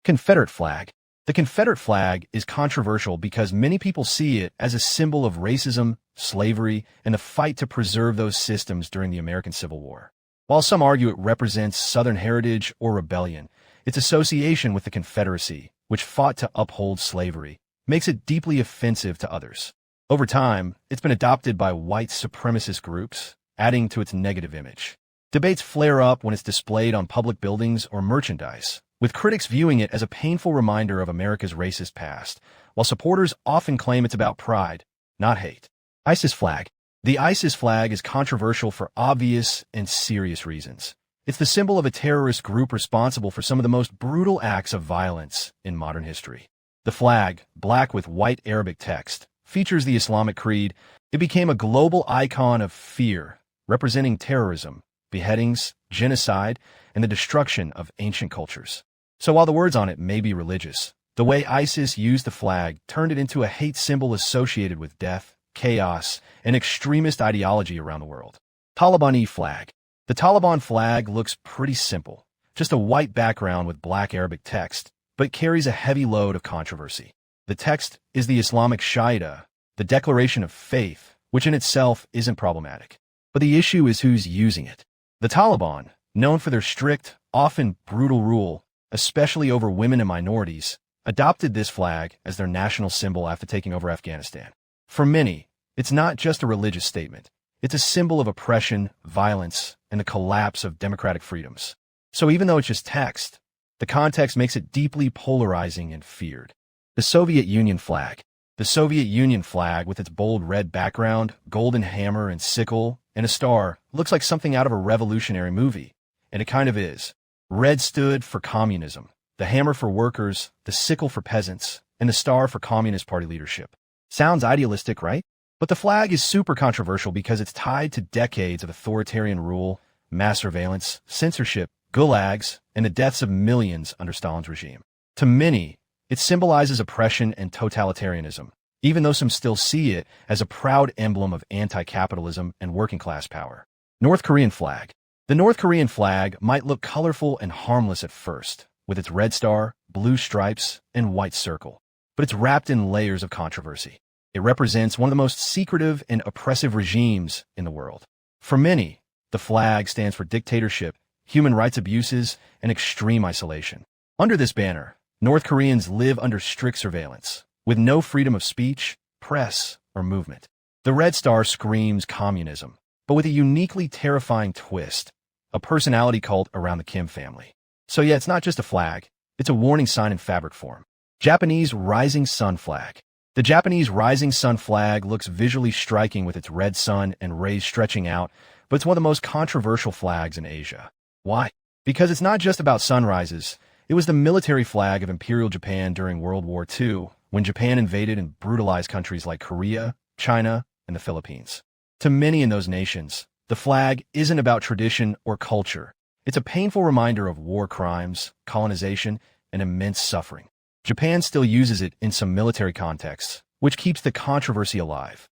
Confederate flag. The Confederate flag is controversial because many people see it as a symbol of racism, slavery, and the fight to preserve those systems during the American Civil War. While some argue it represents Southern heritage or rebellion, its association with the Confederacy, which fought to uphold slavery, makes it deeply offensive to others. Over time, it's been adopted by white supremacist groups, adding to its negative image. Debates flare up when it's displayed on public buildings or merchandise, with critics viewing it as a painful reminder of America's racist past, while supporters often claim it's about pride, not hate. ISIS flag. The ISIS flag is controversial for obvious and serious reasons. It's the symbol of a terrorist group responsible for some of the most brutal acts of violence in modern history. The flag, black with white Arabic text, features the Islamic creed. It became a global icon of fear, representing terrorism, beheadings, genocide, and the destruction of ancient cultures. So while the words on it may be religious, the way ISIS used the flag turned it into a hate symbol associated with death, chaos, and extremist ideology around the world. Taliban flag. The Taliban flag looks pretty simple, just a white background with black Arabic text, but carries a heavy load of controversy. The text is the Islamic Sharia, the declaration of faith, which in itself isn't problematic. But the issue is who's using it. The Taliban, known for their strict, often brutal rule, especially over women and minorities, adopted this flag as their national symbol after taking over Afghanistan. For many, it's not just a religious statement. It's a symbol of oppression, violence, and the collapse of democratic freedoms. So even though it's just text, the context makes it deeply polarizing and feared. The Soviet Union flag. The Soviet Union flag, with its bold red background, golden hammer and sickle, and a star, looks like something out of a revolutionary movie. And it kind of is. Red stood for communism, the hammer for workers, the sickle for peasants, and the star for Communist Party leadership. Sounds idealistic, right? But the flag is super controversial because it's tied to decades of authoritarian rule, mass surveillance, censorship, gulags, and the deaths of millions under Stalin's regime. To many, it symbolizes oppression and totalitarianism, even though some still see it as a proud emblem of anti-capitalism and working-class power. North Korean flag. The North Korean flag might look colorful and harmless at first, with its red star, blue stripes, and white circle. But it's wrapped in layers of controversy. It represents one of the most secretive and oppressive regimes in the world. For many, the flag stands for dictatorship, human rights abuses, and extreme isolation. Under this banner, North Koreans live under strict surveillance, with no freedom of speech, press, or movement. The red star screams communism, but with a uniquely terrifying twist, a personality cult around the Kim family. So yeah, it's not just a flag, it's a warning sign in fabric form. Japanese Rising Sun flag. The Japanese Rising Sun flag looks visually striking with its red sun and rays stretching out, but it's one of the most controversial flags in Asia. Why? Because it's not just about sunrises. It was the military flag of Imperial Japan during World War II, when Japan invaded and brutalized countries like Korea, China, and the Philippines. To many in those nations, the flag isn't about tradition or culture. It's a painful reminder of war crimes, colonization, and immense suffering. Japan still uses it in some military contexts, which keeps the controversy alive.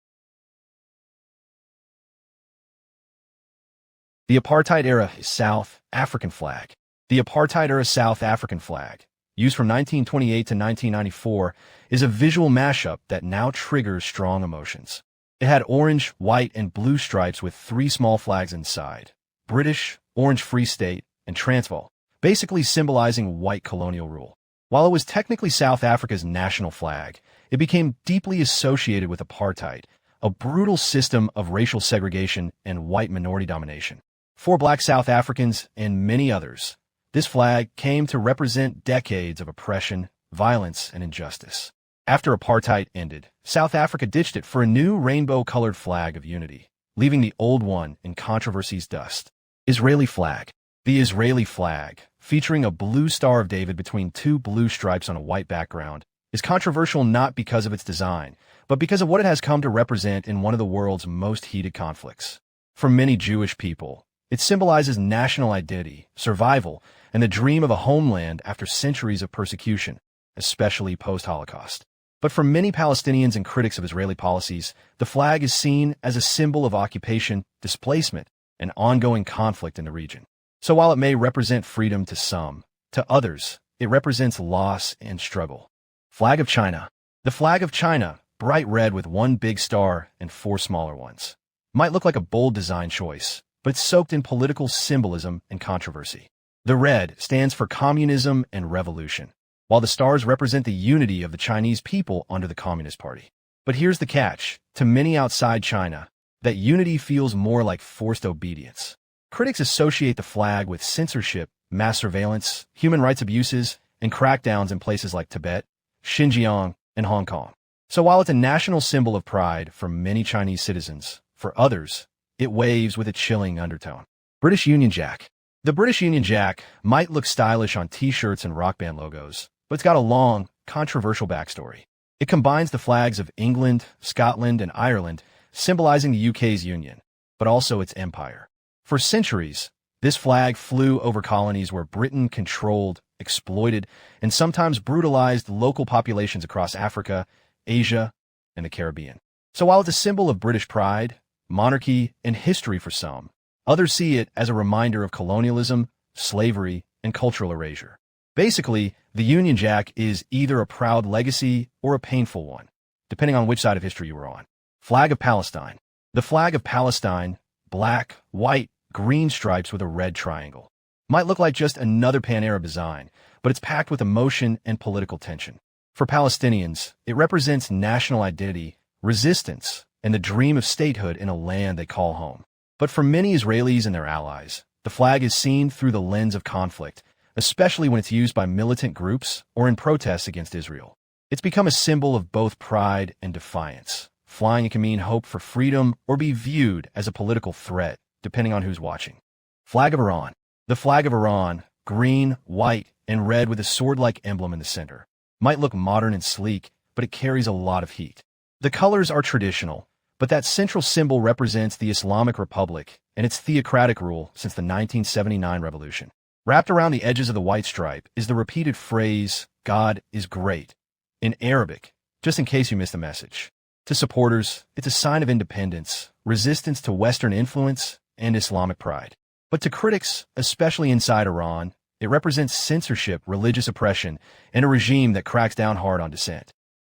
The apartheid-era South African flag. The apartheid-era South African flag, used from 1928 to 1994, is a visual mashup that now triggers strong emotions. It had orange, white, and blue stripes with 3 small flags inside: British, Orange Free State, and Transvaal, basically symbolizing white colonial rule. While it was technically South Africa's national flag, it became deeply associated with apartheid, a brutal system of racial segregation and white minority domination. For Black South Africans and many others, this flag came to represent decades of oppression, violence, and injustice. After apartheid ended, South Africa ditched it for a new rainbow-colored flag of unity, leaving the old one in controversy's dust. Israeli flag. The Israeli flag, featuring a blue Star of David between 2 blue stripes on a white background, is controversial not because of its design, but because of what it has come to represent in one of the world's most heated conflicts. For many Jewish people, it symbolizes national identity, survival, and the dream of a homeland after centuries of persecution, especially post-Holocaust. But for many Palestinians and critics of Israeli policies, the flag is seen as a symbol of occupation, displacement, and ongoing conflict in the region. So while it may represent freedom to some, to others, it represents loss and struggle. Flag of China. The flag of China, bright red with one big star and four smaller ones. Might look like a bold design choice, but it's soaked in political symbolism and controversy. The red stands for communism and revolution, while the stars represent the unity of the Chinese people under the Communist Party. But here's the catch. To many outside China, that unity feels more like forced obedience. Critics associate the flag with censorship, mass surveillance, human rights abuses, and crackdowns in places like Tibet, Xinjiang, and Hong Kong. So while it's a national symbol of pride for many Chinese citizens, for others, it waves with a chilling undertone. British Union Jack. The British Union Jack might look stylish on t-shirts and rock band logos, but it's got a long, controversial backstory. It combines the flags of England, Scotland, and Ireland, symbolizing the UK's union, but also its empire. For centuries, this flag flew over colonies where Britain controlled, exploited, and sometimes brutalized local populations across Africa, Asia, and the Caribbean. So while it's a symbol of British pride, monarchy, and history for some, others see it as a reminder of colonialism, slavery, and cultural erasure. Basically, the Union Jack is either a proud legacy or a painful one, depending on which side of history you were on. Flag of Palestine. The flag of Palestine, black, white, green stripes with a red triangle. Might look like just another Pan-Arab design, but it's packed with emotion and political tension. For Palestinians, it represents national identity, resistance, and the dream of statehood in a land they call home. But for many Israelis and their allies, the flag is seen through the lens of conflict, especially when it's used by militant groups or in protests against Israel. It's become a symbol of both pride and defiance. Flying it can mean hope for freedom or be viewed as a political threat, depending on who's watching. Flag of Iran. The flag of Iran, green, white, and red with a sword-like emblem in the center. Might look modern and sleek, but it carries a lot of heat. The colors are traditional, but that central symbol represents the Islamic Republic and its theocratic rule since the 1979 revolution. Wrapped around the edges of the white stripe is the repeated phrase, "God is great," in Arabic, just in case you missed the message. To supporters, it's a sign of independence, resistance to Western influence, and Islamic pride. But to critics, especially inside Iran, it represents censorship, religious oppression, and a regime that cracks down hard on dissent.